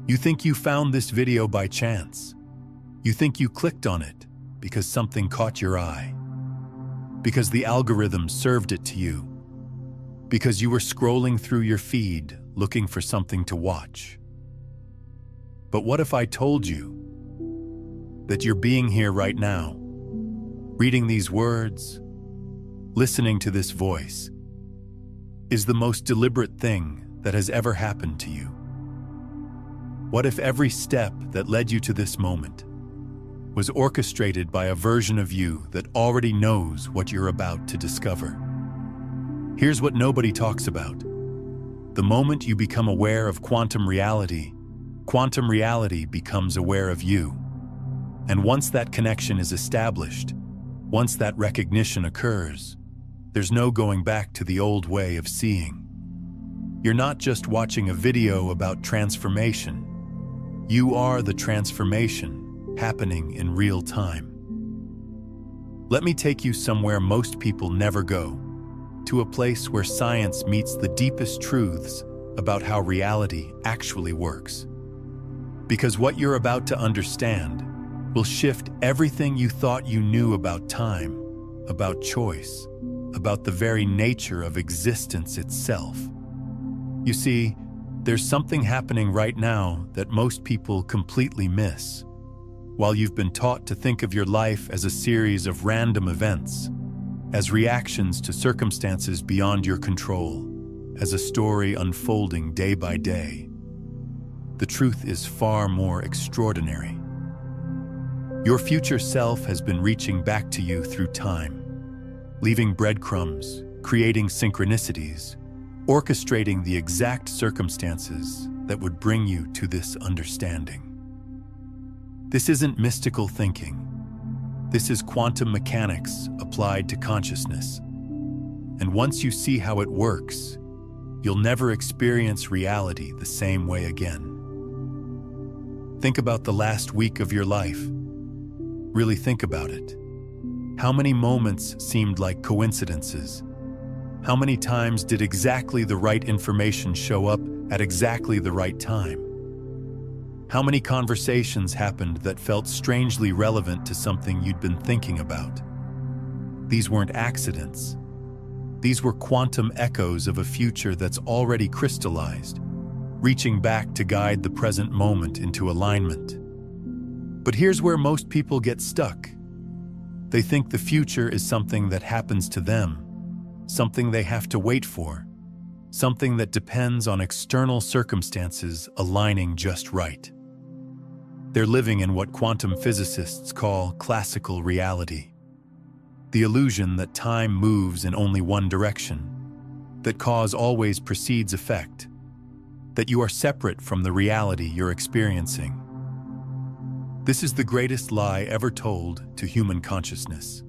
You think you found this video by chance. You think you clicked on it because something caught your eye, because the algorithm served it to you, because you were scrolling through your feed looking for something to watch. But what if I told you that you're being here right now, reading these words, listening to this voice, is the most deliberate thing that has ever happened to you? What if every step that led you to this moment was orchestrated by a version of you that already knows what you're about to discover? Here's what nobody talks about. The moment you become aware of quantum reality becomes aware of you. And once that connection is established, once that recognition occurs, there's no going back to the old way of seeing. You're not just watching a video about transformation. You are the transformation happening in real time. Let me take you somewhere most people never go, to a place where science meets the deepest truths about how reality actually works. Because what you're about to understand will shift everything you thought you knew about time, about choice, about the very nature of existence itself. You see, there's something happening right now that most people completely miss. While you've been taught to think of your life as a series of random events, as reactions to circumstances beyond your control, as a story unfolding day by day, the truth is far more extraordinary. Your future self has been reaching back to you through time, leaving breadcrumbs, creating synchronicities, orchestrating the exact circumstances that would bring you to this understanding. This isn't mystical thinking. This is quantum mechanics applied to consciousness. And once you see how it works, you'll never experience reality the same way again. Think about the last week of your life. Really think about it. How many moments seemed like coincidences? How many times did exactly the right information show up at exactly the right time? How many conversations happened that felt strangely relevant to something you'd been thinking about? These weren't accidents. These were quantum echoes of a future that's already crystallized, reaching back to guide the present moment into alignment. But here's where most people get stuck. They think the future is something that happens to them, something they have to wait for, something that depends on external circumstances aligning just right. They're living in what quantum physicists call classical reality, the illusion that time moves in only one direction, that cause always precedes effect, that you are separate from the reality you're experiencing. This is the greatest lie ever told to human consciousness.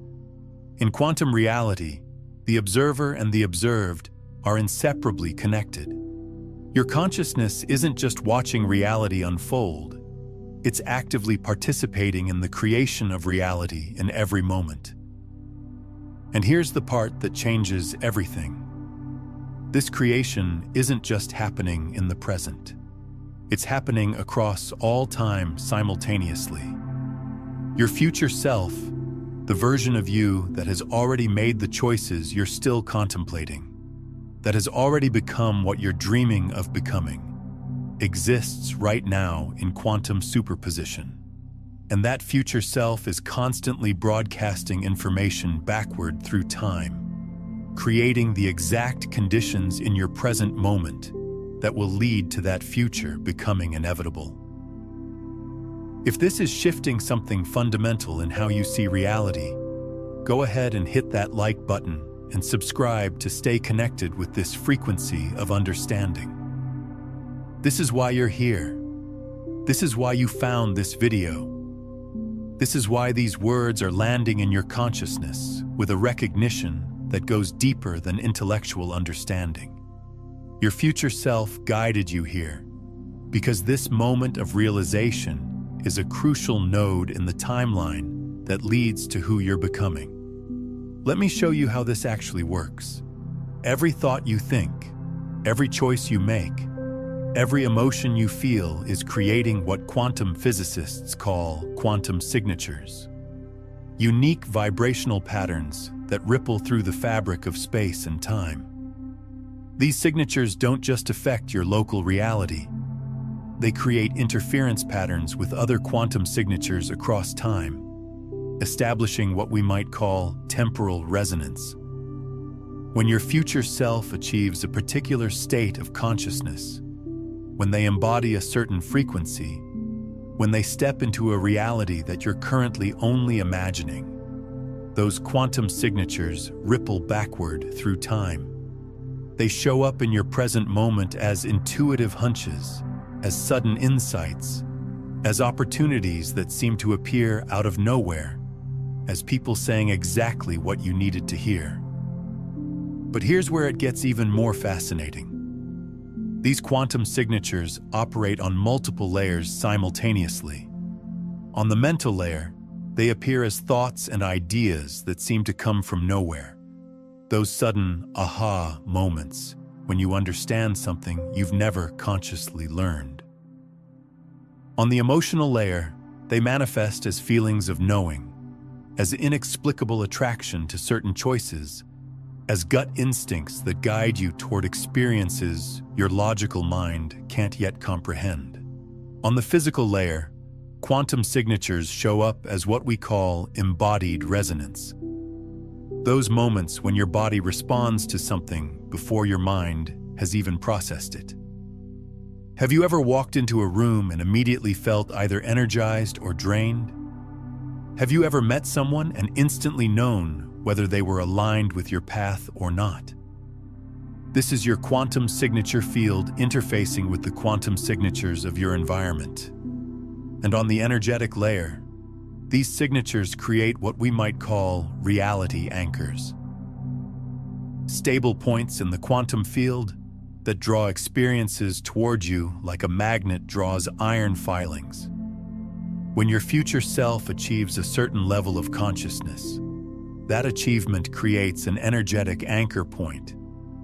In quantum reality, the observer and the observed are inseparably connected. Your consciousness isn't just watching reality unfold, it's actively participating in the creation of reality in every moment. And here's the part that changes everything. This creation isn't just happening in the present. It's happening across all time simultaneously. Your future self, the version of you that has already made the choices you're still contemplating, that has already become what you're dreaming of becoming, exists right now in quantum superposition. And that future self is constantly broadcasting information backward through time, creating the exact conditions in your present moment that will lead to that future becoming inevitable. If this is shifting something fundamental in how you see reality, go ahead and hit that like button and subscribe to stay connected with this frequency of understanding. This is why you're here. This is why you found this video. This is why these words are landing in your consciousness with a recognition that goes deeper than intellectual understanding. Your future self guided you here because this moment of realization is a crucial node in the timeline that leads to who you're becoming. Let me show you how this actually works. Every thought you think, every choice you make, Every emotion you feel is creating what quantum physicists call quantum signatures. Unique vibrational patterns that ripple through the fabric of space and time. These signatures don't just affect your local reality. They create interference patterns with other quantum signatures across time, establishing what we might call temporal resonance. When your future self achieves a particular state of consciousness, when they embody a certain frequency, when they step into a reality that you're currently only imagining, those quantum signatures ripple backward through time. They show up in your present moment as intuitive hunches, as sudden insights, as opportunities that seem to appear out of nowhere, as people saying exactly what you needed to hear. But here's where it gets even more fascinating. These quantum signatures operate on multiple layers simultaneously. On the mental layer, they appear as thoughts and ideas that seem to come from nowhere. Those sudden aha moments when you understand something you've never consciously learned. On the emotional layer, they manifest as feelings of knowing, as inexplicable attraction to certain choices, as gut instincts that guide you toward experiences your logical mind can't yet comprehend. On the physical layer, quantum signatures show up as what we call embodied resonance. Those moments when your body responds to something before your mind has even processed it. Have you ever walked into a room and immediately felt either energized or drained? Have you ever met someone and instantly known whether they were aligned with your path or not? This is your quantum signature field interfacing with the quantum signatures of your environment. And on the energetic layer, these signatures create what we might call reality anchors. Stable points in the quantum field that draw experiences toward you like a magnet draws iron filings. When your future self achieves a certain level of consciousness, that achievement creates an energetic anchor point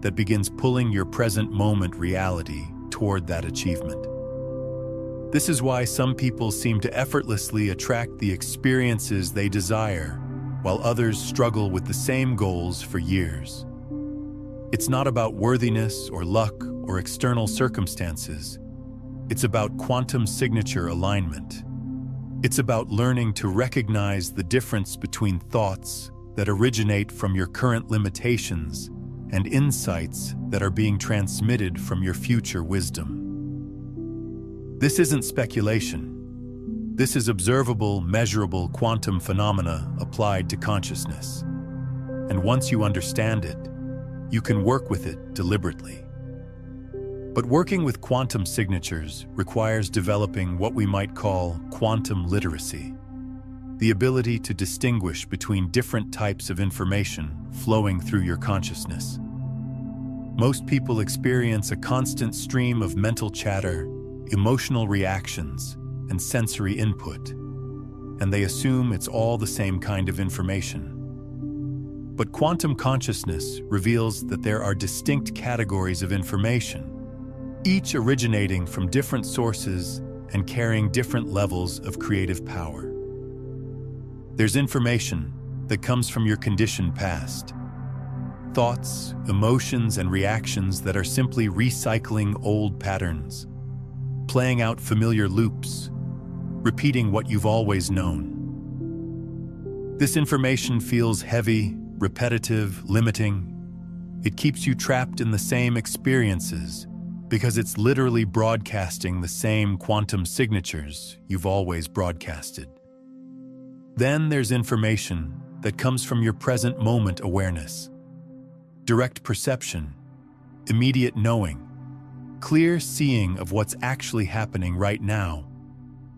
that begins pulling your present moment reality toward that achievement. This is why some people seem to effortlessly attract the experiences they desire, while others struggle with the same goals for years. It's not about worthiness or luck or external circumstances. It's about quantum signature alignment. It's about learning to recognize the difference between thoughts that originate from your current limitations and insights that are being transmitted from your future wisdom. This isn't speculation. This is observable, measurable quantum phenomena applied to consciousness. And once you understand it, you can work with it deliberately. But working with quantum signatures requires developing what we might call quantum literacy, the ability to distinguish between different types of information flowing through your consciousness. Most people experience a constant stream of mental chatter, emotional reactions, and sensory input, and they assume it's all the same kind of information. But quantum consciousness reveals that there are distinct categories of information, each originating from different sources and carrying different levels of creative power. There's information that comes from your conditioned past, thoughts, emotions, and reactions that are simply recycling old patterns, playing out familiar loops, repeating what you've always known. This information feels heavy, repetitive, limiting. It keeps you trapped in the same experiences because it's literally broadcasting the same quantum signatures you've always broadcasted. Then there's information that comes from your present moment awareness. Direct perception, immediate knowing, clear seeing of what's actually happening right now,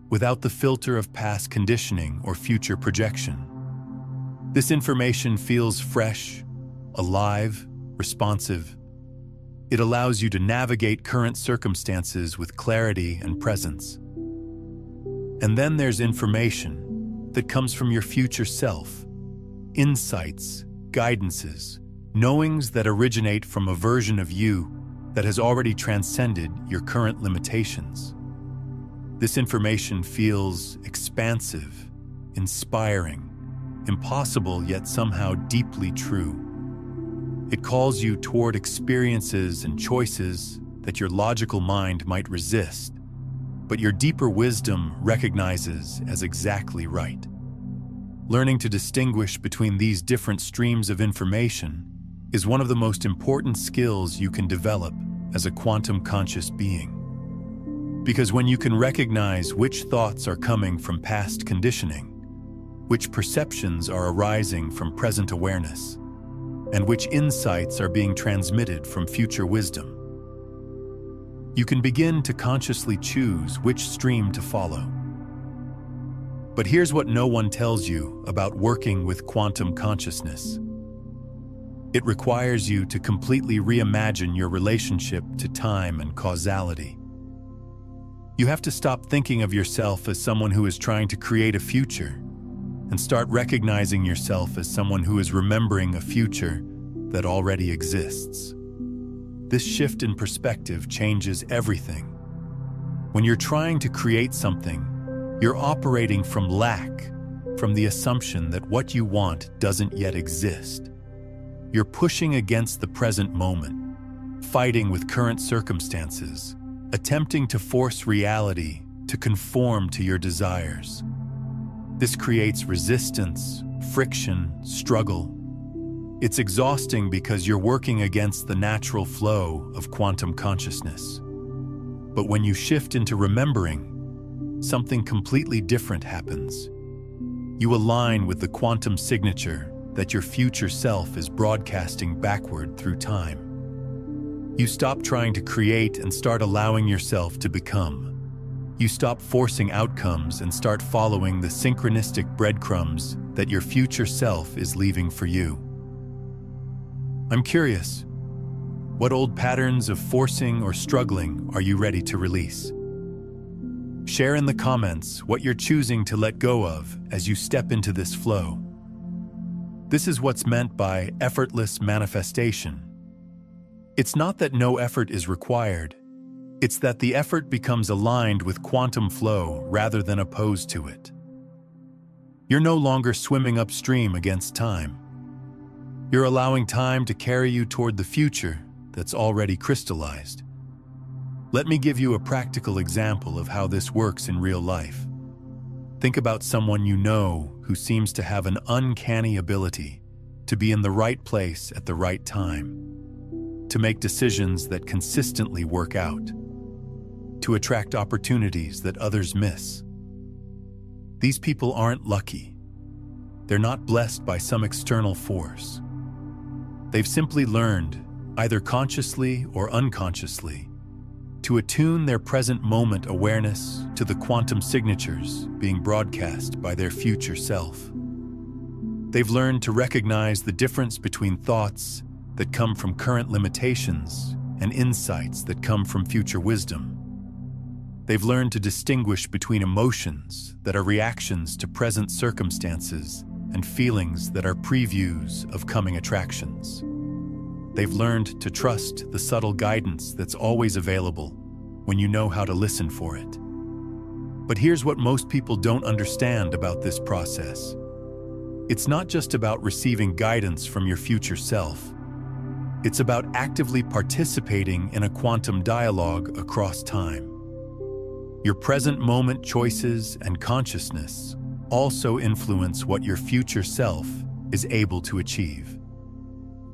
without the filter of past conditioning or future projection. This information feels fresh, alive, responsive. It allows you to navigate current circumstances with clarity and presence. And then there's information that comes from your future self, insights, guidances, knowings that originate from a version of you that has already transcended your current limitations. This information feels expansive, inspiring, impossible yet somehow deeply true. It calls you toward experiences and choices that your logical mind might resist, but your deeper wisdom recognizes as exactly right. Learning to distinguish between these different streams of information is one of the most important skills you can develop as a quantum conscious being. Because when you can recognize which thoughts are coming from past conditioning, which perceptions are arising from present awareness, and which insights are being transmitted from future wisdom, you can begin to consciously choose which stream to follow. But here's what no one tells you about working with quantum consciousness. It requires you to completely reimagine your relationship to time and causality. You have to stop thinking of yourself as someone who is trying to create a future and start recognizing yourself as someone who is remembering a future that already exists. This shift in perspective changes everything. When you're trying to create something, you're operating from lack, from the assumption that what you want doesn't yet exist. You're pushing against the present moment, fighting with current circumstances, attempting to force reality to conform to your desires. This creates resistance, friction, struggle. It's exhausting because you're working against the natural flow of quantum consciousness. But when you shift into remembering, something completely different happens. You align with the quantum signature that your future self is broadcasting backward through time. You stop trying to create and start allowing yourself to become. You stop forcing outcomes and start following the synchronistic breadcrumbs that your future self is leaving for you. I'm curious, what old patterns of forcing or struggling are you ready to release? Share in the comments what you're choosing to let go of as you step into this flow. This is what's meant by effortless manifestation. It's not that no effort is required. It's that the effort becomes aligned with quantum flow rather than opposed to it. You're no longer swimming upstream against time. You're allowing time to carry you toward the future that's already crystallized. Let me give you a practical example of how this works in real life. Think about someone you know who seems to have an uncanny ability to be in the right place at the right time, to make decisions that consistently work out, to attract opportunities that others miss. These people aren't lucky. They're not blessed by some external force. They've simply learned, either consciously or unconsciously, to attune their present moment awareness to the quantum signatures being broadcast by their future self. They've learned to recognize the difference between thoughts that come from current limitations and insights that come from future wisdom. They've learned to distinguish between emotions that are reactions to present circumstances and feelings that are previews of coming attractions. They've learned to trust the subtle guidance that's always available when you know how to listen for it. But here's what most people don't understand about this process. It's not just about receiving guidance from your future self. It's about actively participating in a quantum dialogue across time. Your present moment choices and consciousness also influence what your future self is able to achieve.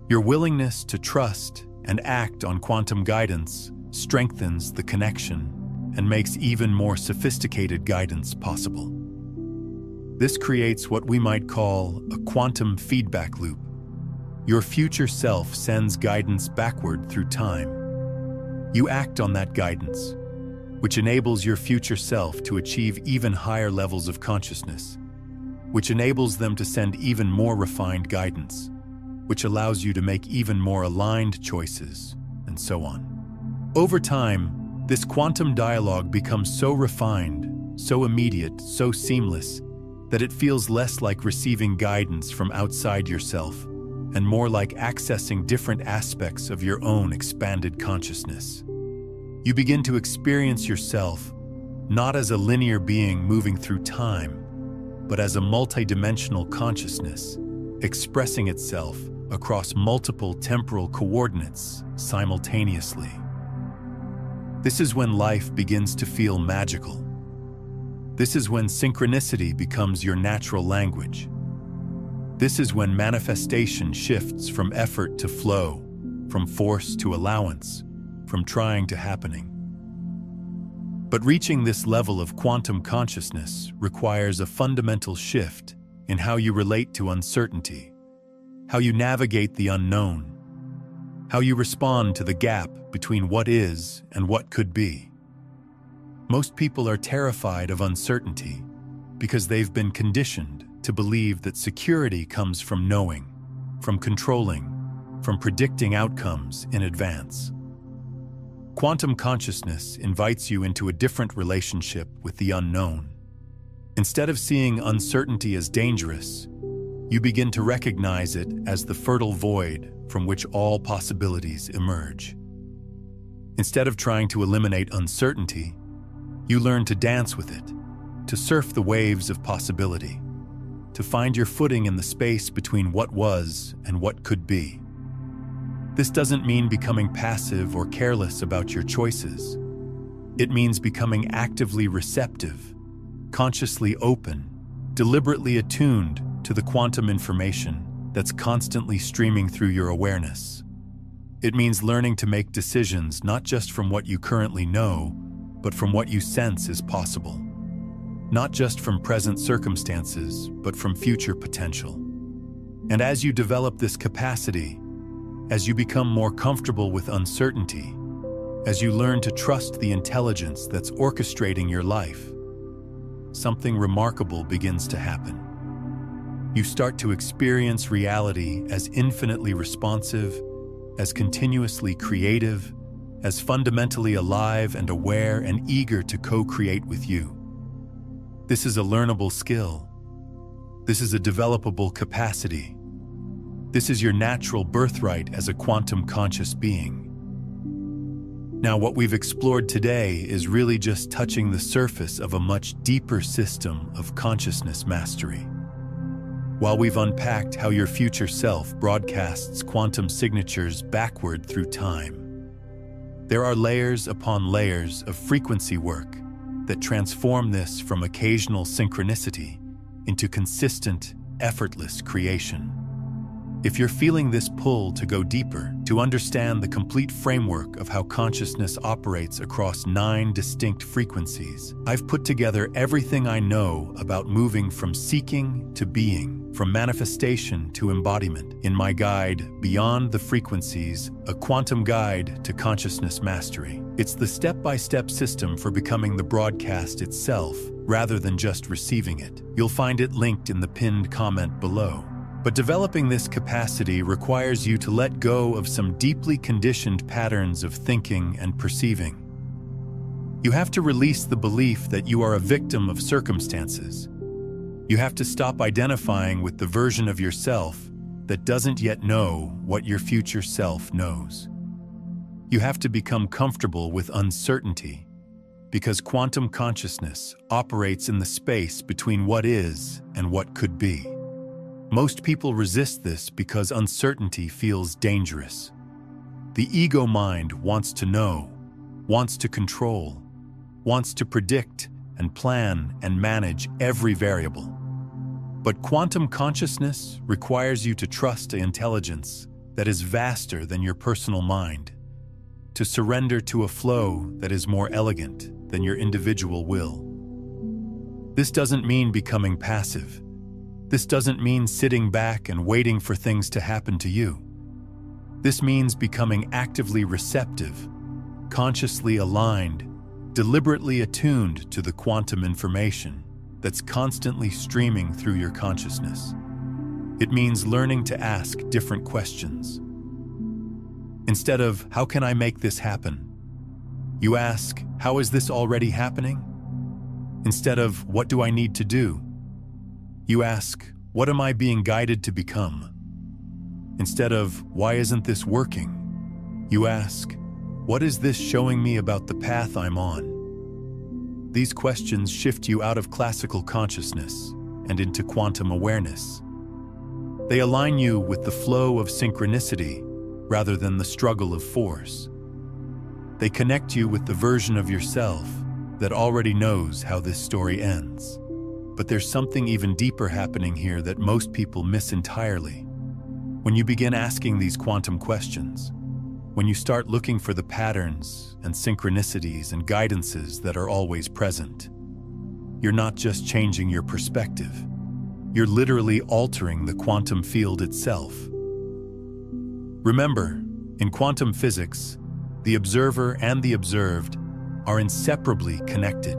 Your willingness to trust and act on quantum guidance strengthens the connection and makes even more sophisticated guidance possible. This creates what we might call a quantum feedback loop. Your future self sends guidance backward through time. You act on that guidance, which enables your future self to achieve even higher levels of consciousness, which enables them to send even more refined guidance, which allows you to make even more aligned choices, and so on. Over time, this quantum dialogue becomes so refined, so immediate, so seamless, that it feels less like receiving guidance from outside yourself and more like accessing different aspects of your own expanded consciousness. You begin to experience yourself not as a linear being moving through time, but as a multidimensional consciousness, expressing itself across multiple temporal coordinates simultaneously. This is when life begins to feel magical. This is when synchronicity becomes your natural language. This is when manifestation shifts from effort to flow, from force to allowance, from trying to happening. But reaching this level of quantum consciousness requires a fundamental shift in how you relate to uncertainty, how you navigate the unknown, how you respond to the gap between what is and what could be. Most people are terrified of uncertainty because they've been conditioned to believe that security comes from knowing, from controlling, from predicting outcomes in advance. Quantum consciousness invites you into a different relationship with the unknown. Instead of seeing uncertainty as dangerous, you begin to recognize it as the fertile void from which all possibilities emerge. Instead of trying to eliminate uncertainty, you learn to dance with it, to surf the waves of possibility, to find your footing in the space between what was and what could be. This doesn't mean becoming passive or careless about your choices. It means becoming actively receptive, consciously open, deliberately attuned to the quantum information that's constantly streaming through your awareness. It means learning to make decisions not just from what you currently know, but from what you sense is possible. Not just from present circumstances, but from future potential. And as you develop this capacity, as you become more comfortable with uncertainty, as you learn to trust the intelligence that's orchestrating your life, something remarkable begins to happen. You start to experience reality as infinitely responsive, as continuously creative, as fundamentally alive and aware and eager to co-create with you. This is a learnable skill. This is a developable capacity. This is your natural birthright as a quantum conscious being. Now, what we've explored today is really just touching the surface of a much deeper system of consciousness mastery. While we've unpacked how your future self broadcasts quantum signatures backward through time, there are layers upon layers of frequency work that transform this from occasional synchronicity into consistent, effortless creation. If you're feeling this pull to go deeper, to understand the complete framework of how consciousness operates across 9 distinct frequencies, I've put together everything I know about moving from seeking to being, from manifestation to embodiment, in my guide, Beyond the Frequencies, a quantum guide to consciousness mastery. It's the step-by-step system for becoming the broadcast itself, rather than just receiving it. You'll find it linked in the pinned comment below. But developing this capacity requires you to let go of some deeply conditioned patterns of thinking and perceiving. You have to release the belief that you are a victim of circumstances. You have to stop identifying with the version of yourself that doesn't yet know what your future self knows. You have to become comfortable with uncertainty, because quantum consciousness operates in the space between what is and what could be. Most people resist this because uncertainty feels dangerous. The ego mind wants to know, wants to control, wants to predict and plan and manage every variable. But quantum consciousness requires you to trust an intelligence that is vaster than your personal mind, to surrender to a flow that is more elegant than your individual will. This doesn't mean becoming passive. This doesn't mean sitting back and waiting for things to happen to you. This means becoming actively receptive, consciously aligned, deliberately attuned to the quantum information that's constantly streaming through your consciousness. It means learning to ask different questions. Instead of, how can I make this happen? You ask, how is this already happening? Instead of, what do I need to do? You ask, what am I being guided to become? Instead of, "Why isn't this working?" you ask, "What is this showing me about the path I'm on?" These questions shift you out of classical consciousness and into quantum awareness. They align you with the flow of synchronicity rather than the struggle of force. They connect you with the version of yourself that already knows how this story ends. But there's something even deeper happening here that most people miss entirely. When you begin asking these quantum questions, when you start looking for the patterns and synchronicities and guidances that are always present, you're not just changing your perspective. You're literally altering the quantum field itself. Remember, in quantum physics, the observer and the observed are inseparably connected.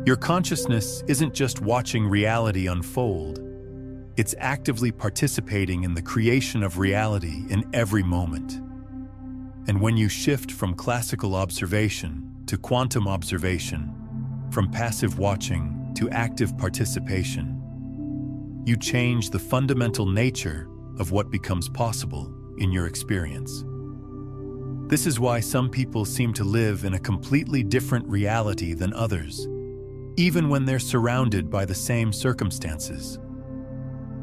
Your consciousness isn't just watching reality unfold, it's actively participating in the creation of reality in every moment. And when you shift from classical observation to quantum observation, from passive watching to active participation, you change the fundamental nature of what becomes possible in your experience. This is why some people seem to live in a completely different reality than others, even when they're surrounded by the same circumstances.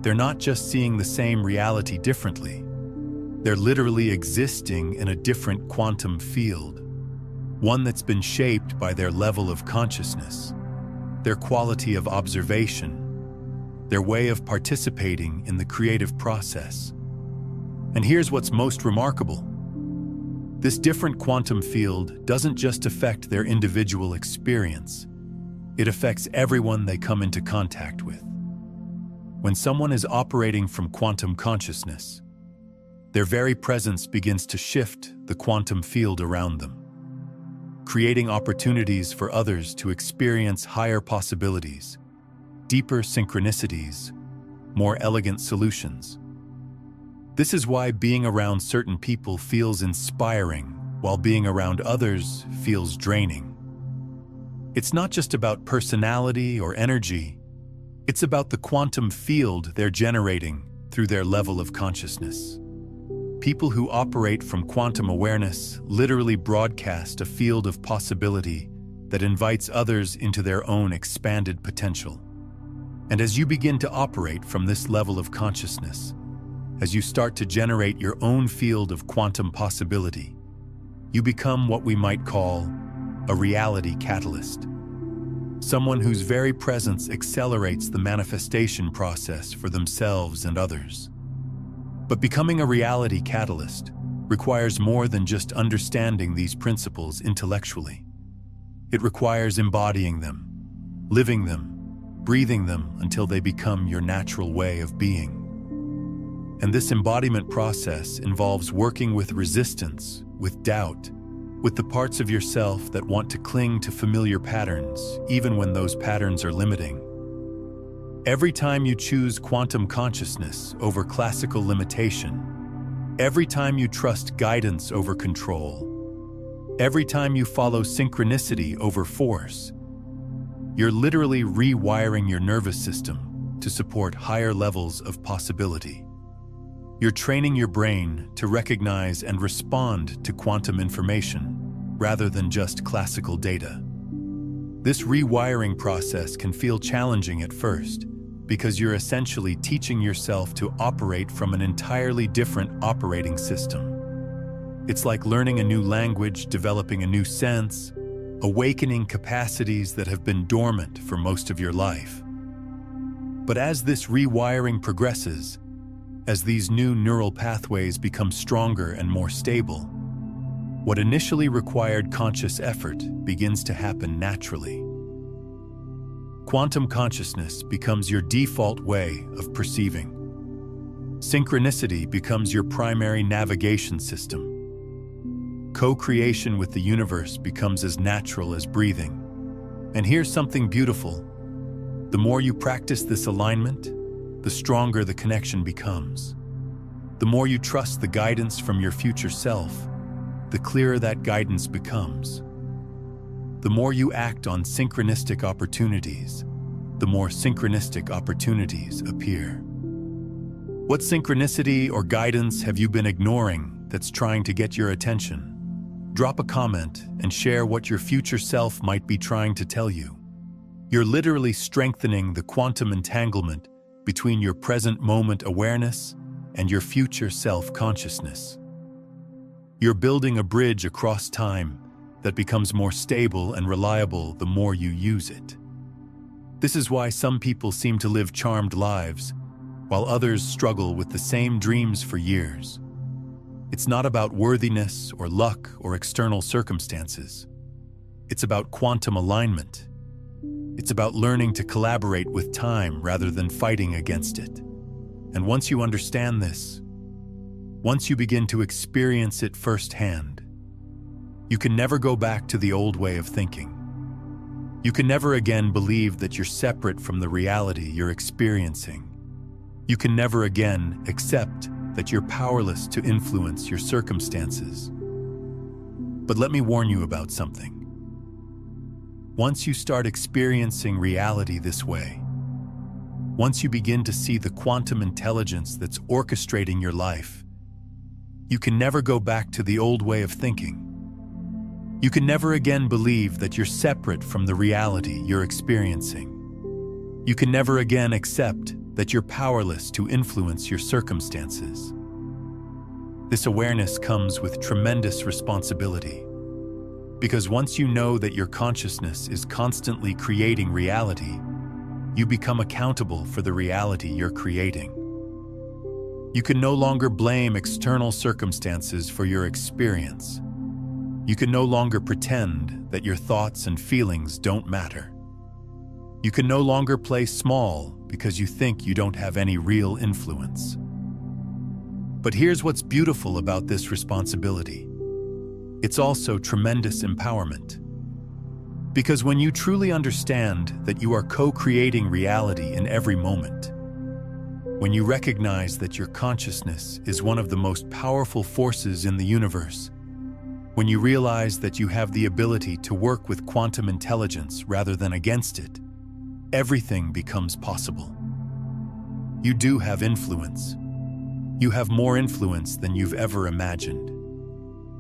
They're not just seeing the same reality differently. They're literally existing in a different quantum field, one that's been shaped by their level of consciousness, their quality of observation, their way of participating in the creative process. And here's what's most remarkable. This different quantum field doesn't just affect their individual experience, it affects everyone they come into contact with. When someone is operating from quantum consciousness, their very presence begins to shift the quantum field around them, creating opportunities for others to experience higher possibilities, deeper synchronicities, more elegant solutions. This is why being around certain people feels inspiring, while being around others feels draining. It's not just about personality or energy, it's about the quantum field they're generating through their level of consciousness. People who operate from quantum awareness literally broadcast a field of possibility that invites others into their own expanded potential. And as you begin to operate from this level of consciousness, as you start to generate your own field of quantum possibility, you become what we might call a reality catalyst. Someone whose very presence accelerates the manifestation process for themselves and others. But becoming a reality catalyst requires more than just understanding these principles intellectually. It requires embodying them, living them, breathing them until they become your natural way of being. And this embodiment process involves working with resistance, with doubt, with the parts of yourself that want to cling to familiar patterns, even when those patterns are limiting. Every time you choose quantum consciousness over classical limitation, every time you trust guidance over control, every time you follow synchronicity over force, you're literally rewiring your nervous system to support higher levels of possibility. You're training your brain to recognize and respond to quantum information rather than just classical data. This rewiring process can feel challenging at first because you're essentially teaching yourself to operate from an entirely different operating system. It's like learning a new language, developing a new sense, awakening capacities that have been dormant for most of your life. But as this rewiring progresses, as these new neural pathways become stronger and more stable, what initially required conscious effort begins to happen naturally. Quantum consciousness becomes your default way of perceiving. Synchronicity becomes your primary navigation system. Co-creation with the universe becomes as natural as breathing. And here's something beautiful. The more you practice this alignment, the stronger the connection becomes. The more you trust the guidance from your future self, the clearer that guidance becomes. The more you act on synchronistic opportunities, the more synchronistic opportunities appear. What synchronicity or guidance have you been ignoring that's trying to get your attention? Drop a comment and share what your future self might be trying to tell you. You're literally strengthening the quantum entanglement between your present moment awareness and your future self-consciousness. You're building a bridge across time that becomes more stable and reliable the more you use it. This is why some people seem to live charmed lives, while others struggle with the same dreams for years. It's not about worthiness or luck or external circumstances. It's about quantum alignment. It's about learning to collaborate with time rather than fighting against it. And once you understand this, once you begin to experience it firsthand, you can never go back to the old way of thinking. You can never again believe that you're separate from the reality you're experiencing. You can never again accept that you're powerless to influence your circumstances. But let me warn you about something. Once you start experiencing reality this way, once you begin to see the quantum intelligence that's orchestrating your life, you can never go back to the old way of thinking. You can never again believe that you're separate from the reality you're experiencing. You can never again accept that you're powerless to influence your circumstances. This awareness comes with tremendous responsibility, because once you know that your consciousness is constantly creating reality, you become accountable for the reality you're creating. You can no longer blame external circumstances for your experience. You can no longer pretend that your thoughts and feelings don't matter. You can no longer play small because you think you don't have any real influence. But here's what's beautiful about this responsibility. It's also tremendous empowerment. Because when you truly understand that you are co-creating reality in every moment, when you recognize that your consciousness is one of the most powerful forces in the universe, when you realize that you have the ability to work with quantum intelligence rather than against it, everything becomes possible. You do have influence. You have more influence than you've ever imagined.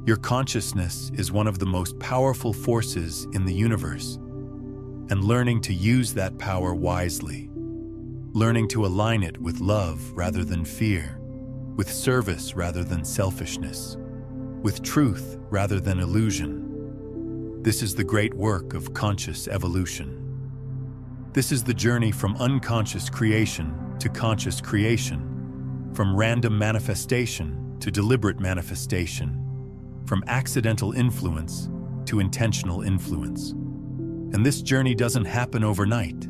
Your consciousness is one of the most powerful forces in the universe, and learning to use that power wisely, learning to align it with love rather than fear, with service rather than selfishness, with truth rather than illusion. This is the great work of conscious evolution. This is the journey from unconscious creation to conscious creation, from random manifestation to deliberate manifestation, from accidental influence to intentional influence. And this journey doesn't happen overnight.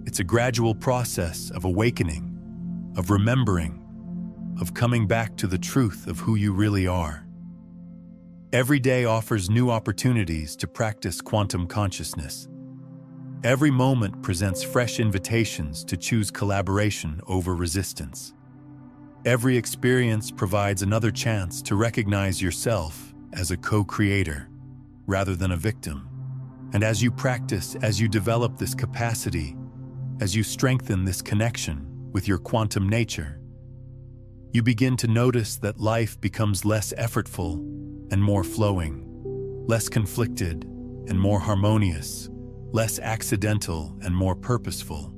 It's a gradual process of awakening, of remembering, of coming back to the truth of who you really are. Every day offers new opportunities to practice quantum consciousness. Every moment presents fresh invitations to choose collaboration over resistance. Every experience provides another chance to recognize yourself as a co-creator rather than a victim. And as you practice, as you develop this capacity, as you strengthen this connection with your quantum nature, you begin to notice that life becomes less effortful and more flowing, less conflicted and more harmonious, less accidental and more purposeful.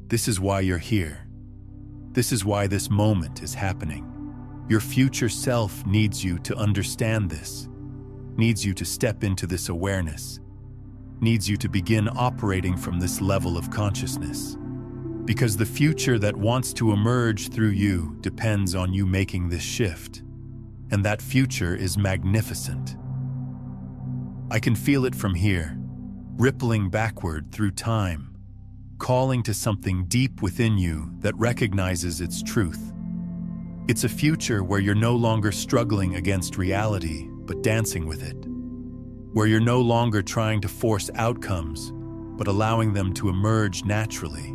This is why you're here. This is why this moment is happening. Your future self needs you to understand this, needs you to step into this awareness, needs you to begin operating from this level of consciousness. Because the future that wants to emerge through you depends on you making this shift. And that future is magnificent. I can feel it from here, rippling backward through time, calling to something deep within you that recognizes its truth. It's a future where you're no longer struggling against reality, but dancing with it. Where you're no longer trying to force outcomes, but allowing them to emerge naturally.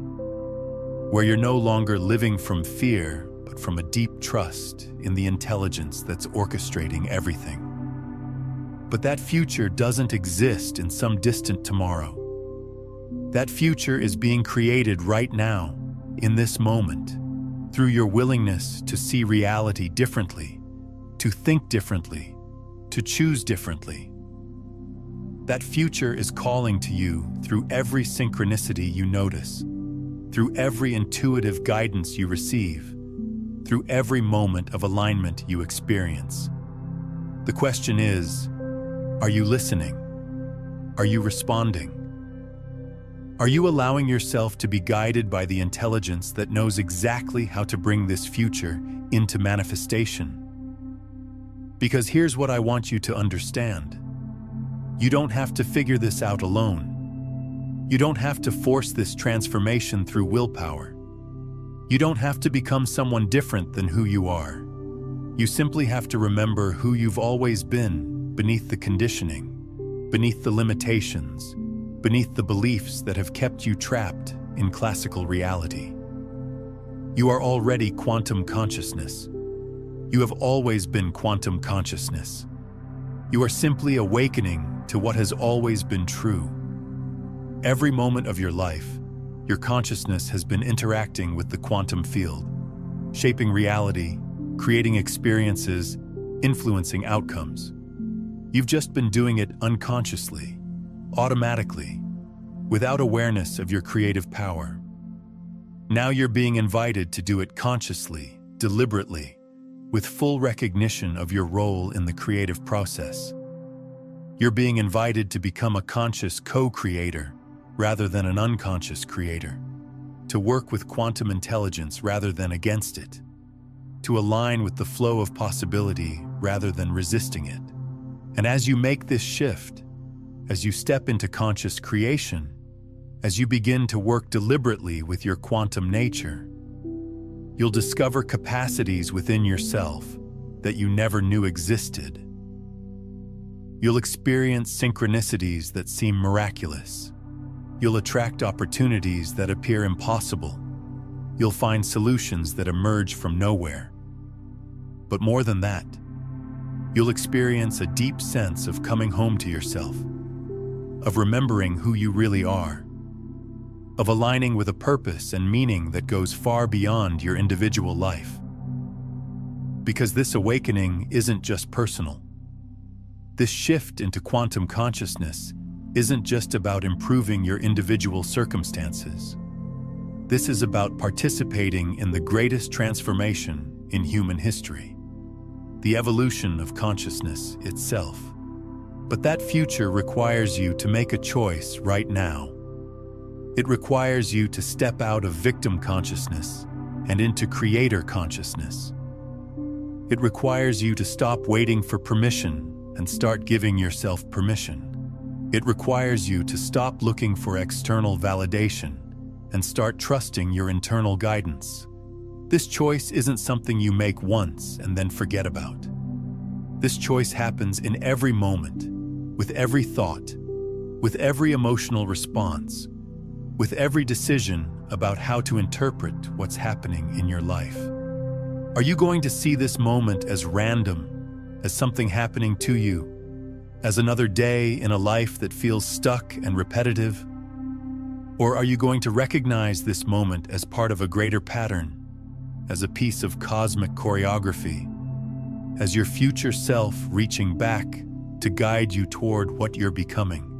Where you're no longer living from fear, but from a deep trust in the intelligence that's orchestrating everything. But that future doesn't exist in some distant tomorrow. That future is being created right now, in this moment, through your willingness to see reality differently, to think differently, to choose differently. That future is calling to you through every synchronicity you notice, through every intuitive guidance you receive, through every moment of alignment you experience. The question is, are you listening? Are you responding? Are you allowing yourself to be guided by the intelligence that knows exactly how to bring this future into manifestation? Because here's what I want you to understand. You don't have to figure this out alone. You don't have to force this transformation through willpower. You don't have to become someone different than who you are. You simply have to remember who you've always been beneath the conditioning, beneath the limitations, beneath the beliefs that have kept you trapped in classical reality. You are already quantum consciousness. You have always been quantum consciousness. You are simply awakening to what has always been true. Every moment of your life, your consciousness has been interacting with the quantum field, shaping reality, creating experiences, influencing outcomes. You've just been doing it unconsciously, automatically, without awareness of your creative power. Now you're being invited to do it consciously, deliberately, with full recognition of your role in the creative process. You're being invited to become a conscious co-creator rather than an unconscious creator, to work with quantum intelligence rather than against it, to align with the flow of possibility rather than resisting it. And as you make this shift, as you step into conscious creation, as you begin to work deliberately with your quantum nature, you'll discover capacities within yourself that you never knew existed. You'll experience synchronicities that seem miraculous. You'll attract opportunities that appear impossible. You'll find solutions that emerge from nowhere. But more than that, you'll experience a deep sense of coming home to yourself, of remembering who you really are, of aligning with a purpose and meaning that goes far beyond your individual life. Because this awakening isn't just personal. This shift into quantum consciousness isn't just about improving your individual circumstances. This is about participating in the greatest transformation in human history, the evolution of consciousness itself. But that future requires you to make a choice right now. It requires you to step out of victim consciousness and into creator consciousness. It requires you to stop waiting for permission and start giving yourself permission. It requires you to stop looking for external validation and start trusting your internal guidance. This choice isn't something you make once and then forget about. This choice happens in every moment, with every thought, with every emotional response, with every decision about how to interpret what's happening in your life. Are you going to see this moment as random, as something happening to you, as another day in a life that feels stuck and repetitive? Or are you going to recognize this moment as part of a greater pattern, as a piece of cosmic choreography, as your future self reaching back to guide you toward what you're becoming?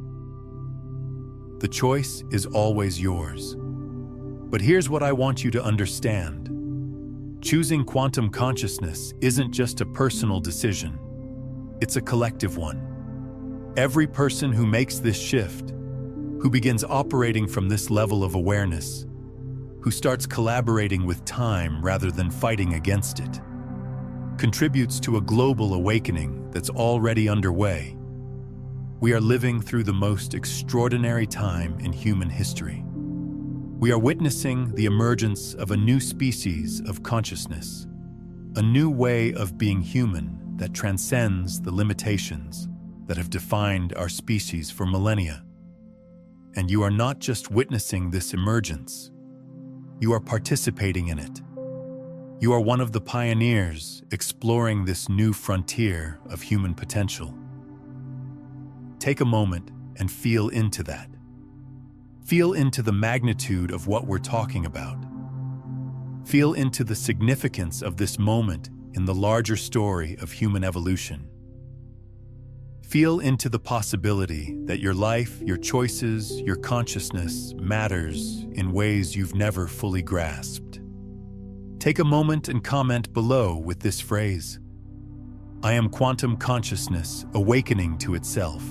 The choice is always yours. But here's what I want you to understand. Choosing quantum consciousness isn't just a personal decision. It's a collective one. Every person who makes this shift, who begins operating from this level of awareness, who starts collaborating with time rather than fighting against it, contributes to a global awakening that's already underway. We are living through the most extraordinary time in human history. We are witnessing the emergence of a new species of consciousness, a new way of being human that transcends the limitations that have defined our species for millennia. And you are not just witnessing this emergence, you are participating in it. You are one of the pioneers exploring this new frontier of human potential. Take a moment and feel into that. Feel into the magnitude of what we're talking about. Feel into the significance of this moment in the larger story of human evolution. Feel into the possibility that your life, your choices, your consciousness matters in ways you've never fully grasped. Take a moment and comment below with this phrase: I am quantum consciousness awakening to itself.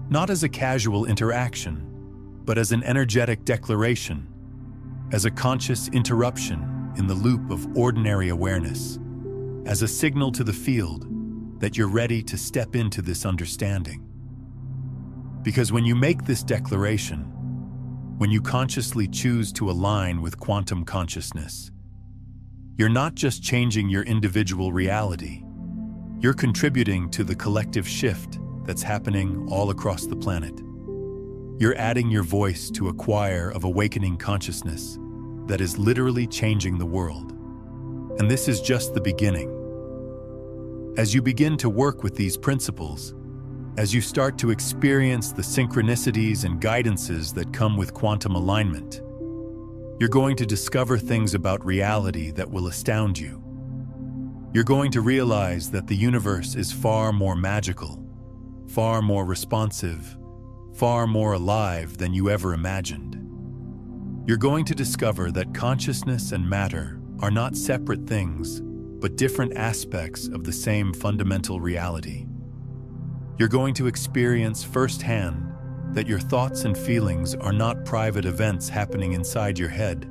Not as a casual interaction, but as an energetic declaration, as a conscious interruption in the loop of ordinary awareness, as a signal to the field that you're ready to step into this understanding. Because when you make this declaration, when you consciously choose to align with quantum consciousness, you're not just changing your individual reality, you're contributing to the collective shift that's happening all across the planet. You're adding your voice to a choir of awakening consciousness that is literally changing the world. And this is just the beginning. As you begin to work with these principles, as you start to experience the synchronicities and guidances that come with quantum alignment, you're going to discover things about reality that will astound you. You're going to realize that the universe is far more magical, far more responsive, far more alive than you ever imagined. You're going to discover that consciousness and matter are not separate things, but different aspects of the same fundamental reality. You're going to experience firsthand that your thoughts and feelings are not private events happening inside your head,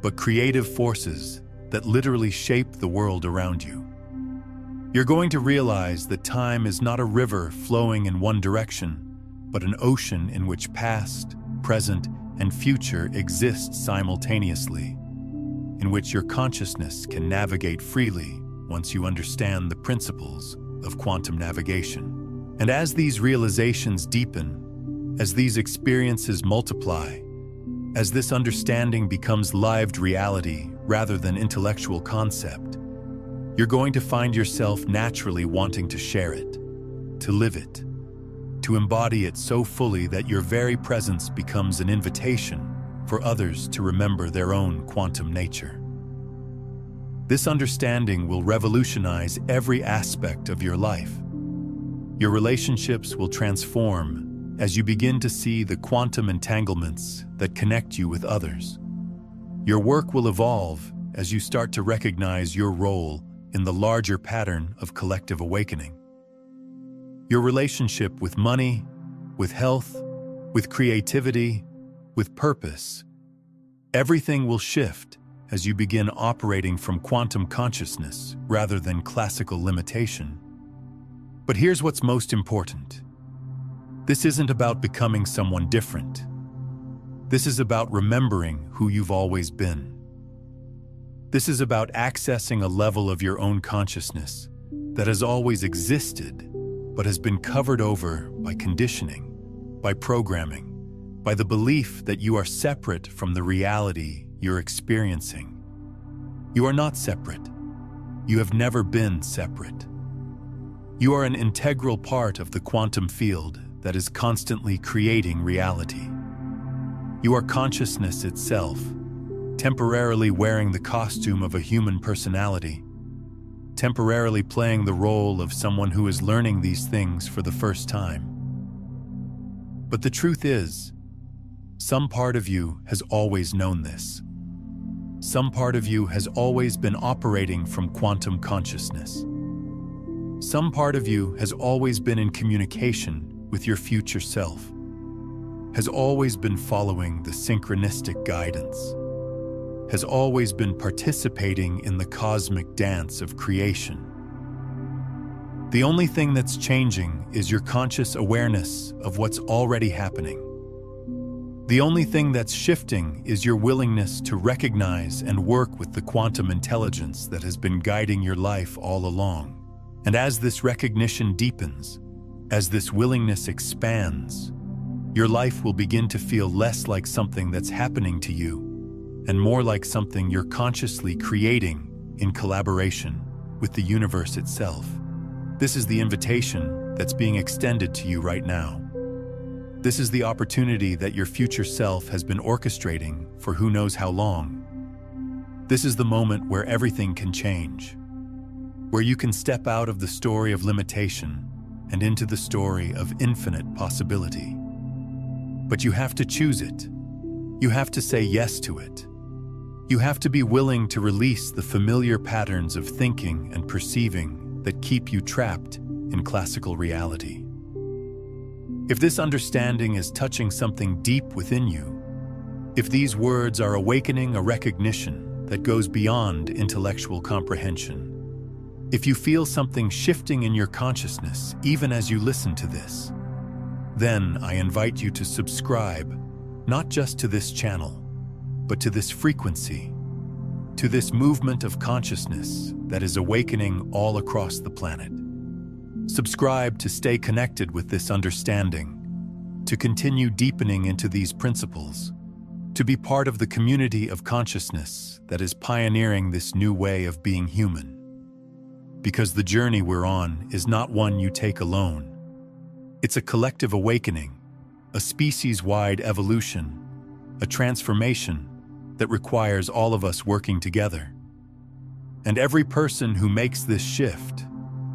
but creative forces that literally shape the world around you. You're going to realize that time is not a river flowing in one direction, but an ocean in which past, present, and future exist simultaneously, in which your consciousness can navigate freely once you understand the principles of quantum navigation. And as these realizations deepen, as these experiences multiply, as this understanding becomes lived reality rather than intellectual concept, you're going to find yourself naturally wanting to share it, to live it, to embody it so fully that your very presence becomes an invitation for others to remember their own quantum nature. This understanding will revolutionize every aspect of your life. Your relationships will transform as you begin to see the quantum entanglements that connect you with others. Your work will evolve as you start to recognize your role in the larger pattern of collective awakening. Your relationship with money, with health, with creativity, with purpose, everything will shift as you begin operating from quantum consciousness rather than classical limitation. But here's what's most important. This isn't about becoming someone different. This is about remembering who you've always been. This is about accessing a level of your own consciousness that has always existed, but has been covered over by conditioning, by programming, by the belief that you are separate from the reality you're experiencing. You are not separate. You have never been separate. You are an integral part of the quantum field that is constantly creating reality. You are consciousness itself, temporarily wearing the costume of a human personality, temporarily playing the role of someone who is learning these things for the first time. But the truth is, some part of you has always known this. Some part of you has always been operating from quantum consciousness. Some part of you has always been in communication with your future self, has always been following the synchronistic guidance, has always been participating in the cosmic dance of creation. The only thing that's changing is your conscious awareness of what's already happening. The only thing that's shifting is your willingness to recognize and work with the quantum intelligence that has been guiding your life all along. And as this recognition deepens, as this willingness expands, your life will begin to feel less like something that's happening to you and more like something you're consciously creating in collaboration with the universe itself. This is the invitation that's being extended to you right now. This is the opportunity that your future self has been orchestrating for who knows how long. This is the moment where everything can change, where you can step out of the story of limitation and into the story of infinite possibility. But you have to choose it. You have to say yes to it. You have to be willing to release the familiar patterns of thinking and perceiving that keep you trapped in classical reality. If this understanding is touching something deep within you, if these words are awakening a recognition that goes beyond intellectual comprehension, if you feel something shifting in your consciousness even as you listen to this, then I invite you to subscribe, not just to this channel, but to this frequency, to this movement of consciousness that is awakening all across the planet. Subscribe to stay connected with this understanding, to continue deepening into these principles, to be part of the community of consciousness that is pioneering this new way of being human. Because the journey we're on is not one you take alone. It's a collective awakening, a species-wide evolution, a transformation that requires all of us working together. And every person who makes this shift,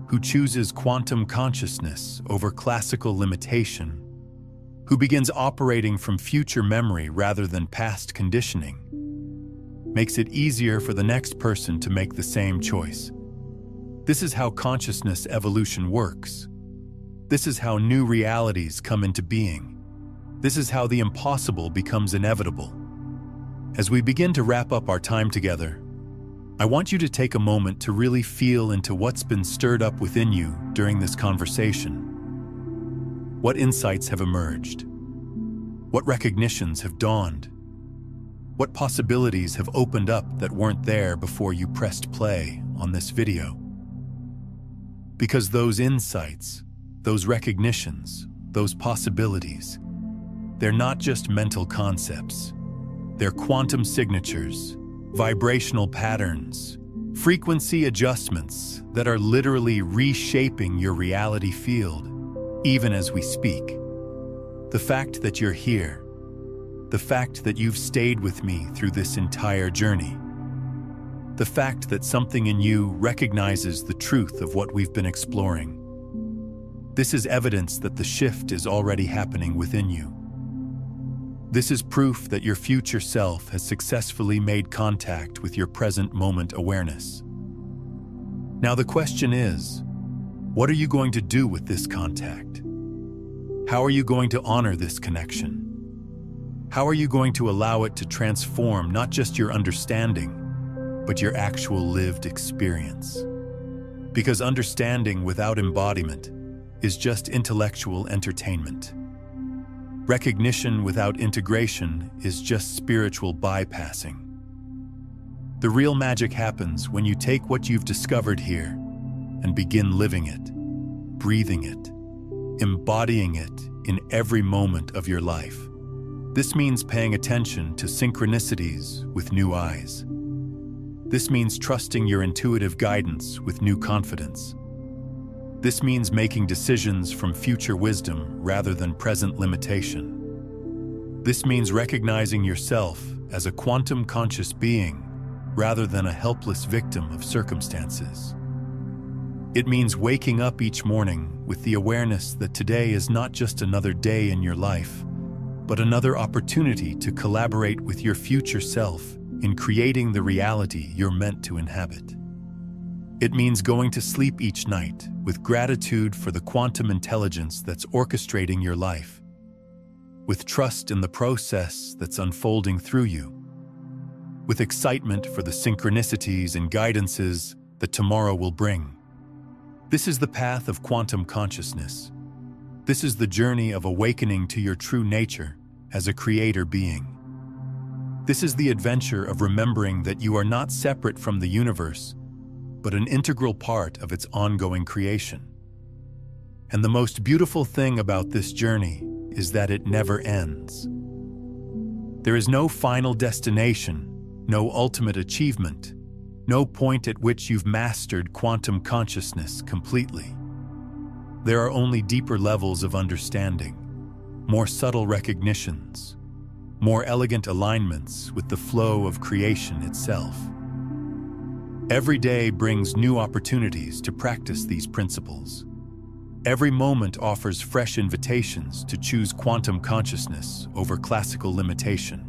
who chooses quantum consciousness over classical limitation, who begins operating from future memory rather than past conditioning, makes it easier for the next person to make the same choice. This is how consciousness evolution works. This is how new realities come into being. This is how the impossible becomes inevitable. As we begin to wrap up our time together, I want you to take a moment to really feel into what's been stirred up within you during this conversation. What insights have emerged? What recognitions have dawned? What possibilities have opened up that weren't there before you pressed play on this video? Because those insights, those recognitions, those possibilities, they're not just mental concepts. They're quantum signatures, vibrational patterns, frequency adjustments that are literally reshaping your reality field, even as we speak. The fact that you're here, the fact that you've stayed with me through this entire journey, the fact that something in you recognizes the truth of what we've been exploring. This is evidence that the shift is already happening within you. This is proof that your future self has successfully made contact with your present moment awareness. Now the question is, what are you going to do with this contact? How are you going to honor this connection? How are you going to allow it to transform not just your understanding, but your actual lived experience? Because understanding without embodiment is just intellectual entertainment. Recognition without integration is just spiritual bypassing. The real magic happens when you take what you've discovered here and begin living it, breathing it, embodying it in every moment of your life. This means paying attention to synchronicities with new eyes. This means trusting your intuitive guidance with new confidence. This means making decisions from future wisdom rather than present limitation. This means recognizing yourself as a quantum conscious being rather than a helpless victim of circumstances. It means waking up each morning with the awareness that today is not just another day in your life, but another opportunity to collaborate with your future self in creating the reality you're meant to inhabit. It means going to sleep each night with gratitude for the quantum intelligence that's orchestrating your life, with trust in the process that's unfolding through you, with excitement for the synchronicities and guidances that tomorrow will bring. This is the path of quantum consciousness. This is the journey of awakening to your true nature as a creator being. This is the adventure of remembering that you are not separate from the universe, but an integral part of its ongoing creation. And the most beautiful thing about this journey is that it never ends. There is no final destination, no ultimate achievement, no point at which you've mastered quantum consciousness completely. There are only deeper levels of understanding, more subtle recognitions, more elegant alignments with the flow of creation itself. Every day brings new opportunities to practice these principles. Every moment offers fresh invitations to choose quantum consciousness over classical limitation.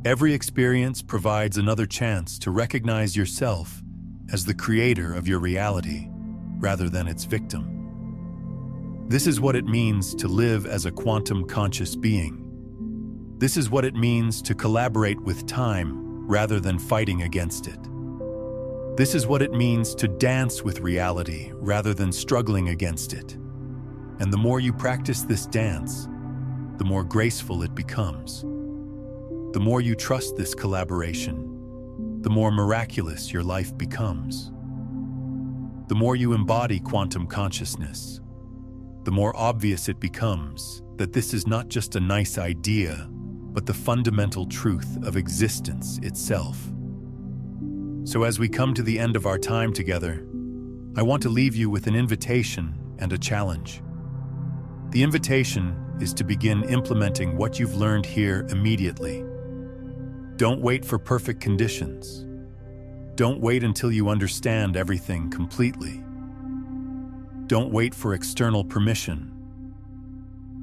Every experience provides another chance to recognize yourself as the creator of your reality rather than its victim. This is what it means to live as a quantum conscious being. This is what it means to collaborate with time rather than fighting against it. This is what it means to dance with reality rather than struggling against it. And the more you practice this dance, the more graceful it becomes. The more you trust this collaboration, the more miraculous your life becomes. The more you embody quantum consciousness, the more obvious it becomes that this is not just a nice idea, but the fundamental truth of existence itself. So as we come to the end of our time together, I want to leave you with an invitation and a challenge. The invitation is to begin implementing what you've learned here immediately. Don't wait for perfect conditions. Don't wait until you understand everything completely. Don't wait for external permission.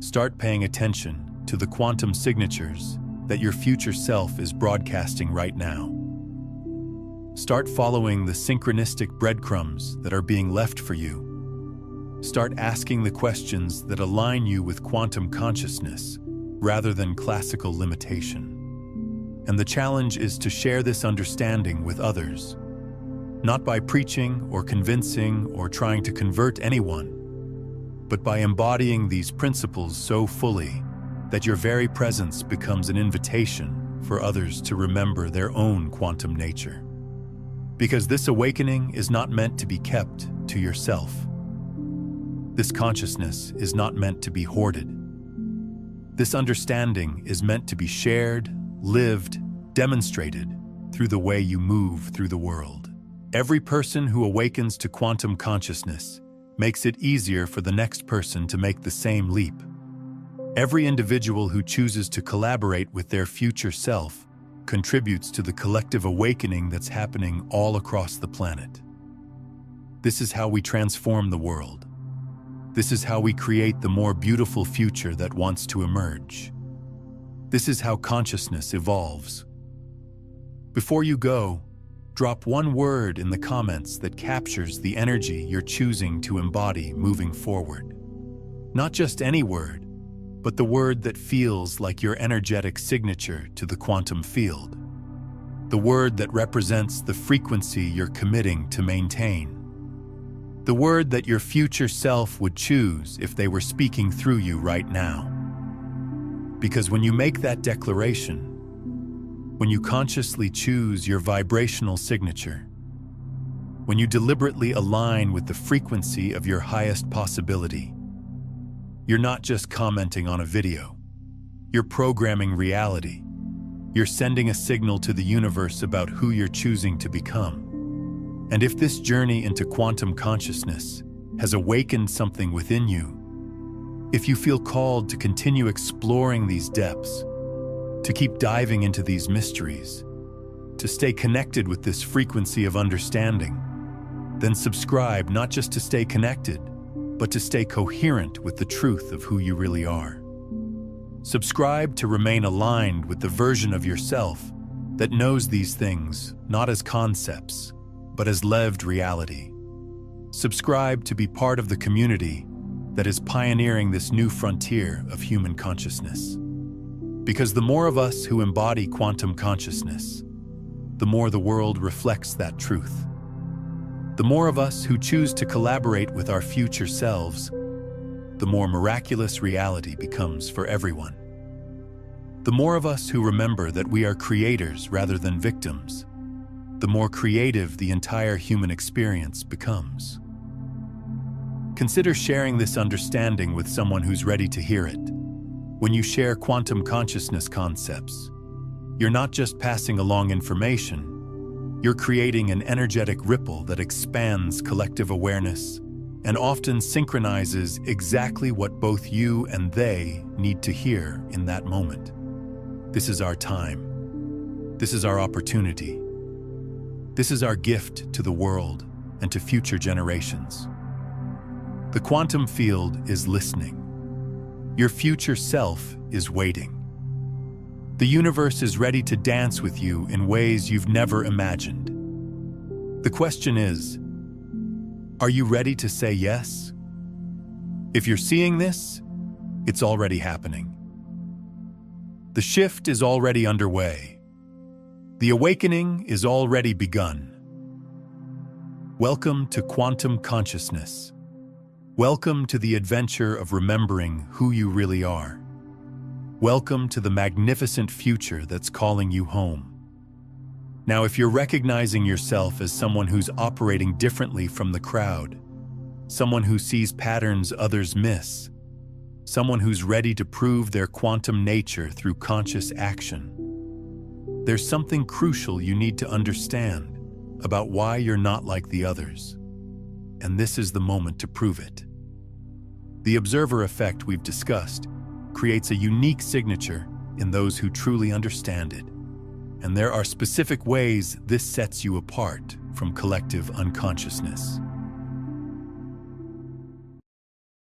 Start paying attention to the quantum signatures that your future self is broadcasting right now. Start following the synchronistic breadcrumbs that are being left for you. Start asking the questions that align you with quantum consciousness rather than classical limitation. And the challenge is to share this understanding with others, not by preaching or convincing or trying to convert anyone, but by embodying these principles so fully that your very presence becomes an invitation for others to remember their own quantum nature. Because this awakening is not meant to be kept to yourself. This consciousness is not meant to be hoarded. This understanding is meant to be shared, lived, demonstrated through the way you move through the world. Every person who awakens to quantum consciousness makes it easier for the next person to make the same leap. Every individual who chooses to collaborate with their future self contributes to the collective awakening that's happening all across the planet. This is how we transform the world. This is how we create the more beautiful future that wants to emerge. This is how consciousness evolves. Before you go, drop one word in the comments that captures the energy you're choosing to embody moving forward. Not just any word, but the word that feels like your energetic signature to the quantum field. The word that represents the frequency you're committing to maintain. The word that your future self would choose if they were speaking through you right now. Because when you make that declaration, when you consciously choose your vibrational signature, when you deliberately align with the frequency of your highest possibility, you're not just commenting on a video. You're programming reality. You're sending a signal to the universe about who you're choosing to become. And if this journey into quantum consciousness has awakened something within you, if you feel called to continue exploring these depths, to keep diving into these mysteries, to stay connected with this frequency of understanding, then subscribe not just to stay connected, but to stay coherent with the truth of who you really are. Subscribe to remain aligned with the version of yourself that knows these things not as concepts, but as lived reality. Subscribe to be part of the community that is pioneering this new frontier of human consciousness. Because the more of us who embody quantum consciousness, the more the world reflects that truth. The more of us who choose to collaborate with our future selves, the more miraculous reality becomes for everyone. The more of us who remember that we are creators rather than victims, the more creative the entire human experience becomes. Consider sharing this understanding with someone who's ready to hear it. When you share quantum consciousness concepts, you're not just passing along information, you're creating an energetic ripple that expands collective awareness and often synchronizes exactly what both you and they need to hear in that moment. This is our time. This is our opportunity. This is our gift to the world and to future generations. The quantum field is listening. Your future self is waiting. The universe is ready to dance with you in ways you've never imagined. The question is, are you ready to say yes? If you're seeing this, it's already happening. The shift is already underway. The awakening is already begun. Welcome to quantum consciousness. Welcome to the adventure of remembering who you really are. Welcome to the magnificent future that's calling you home. Now, if you're recognizing yourself as someone who's operating differently from the crowd, someone who sees patterns others miss, someone who's ready to prove their quantum nature through conscious action, there's something crucial you need to understand about why you're not like the others. And this is the moment to prove it. The observer effect we've discussed creates a unique signature in those who truly understand it. And there are specific ways this sets you apart from collective unconsciousness.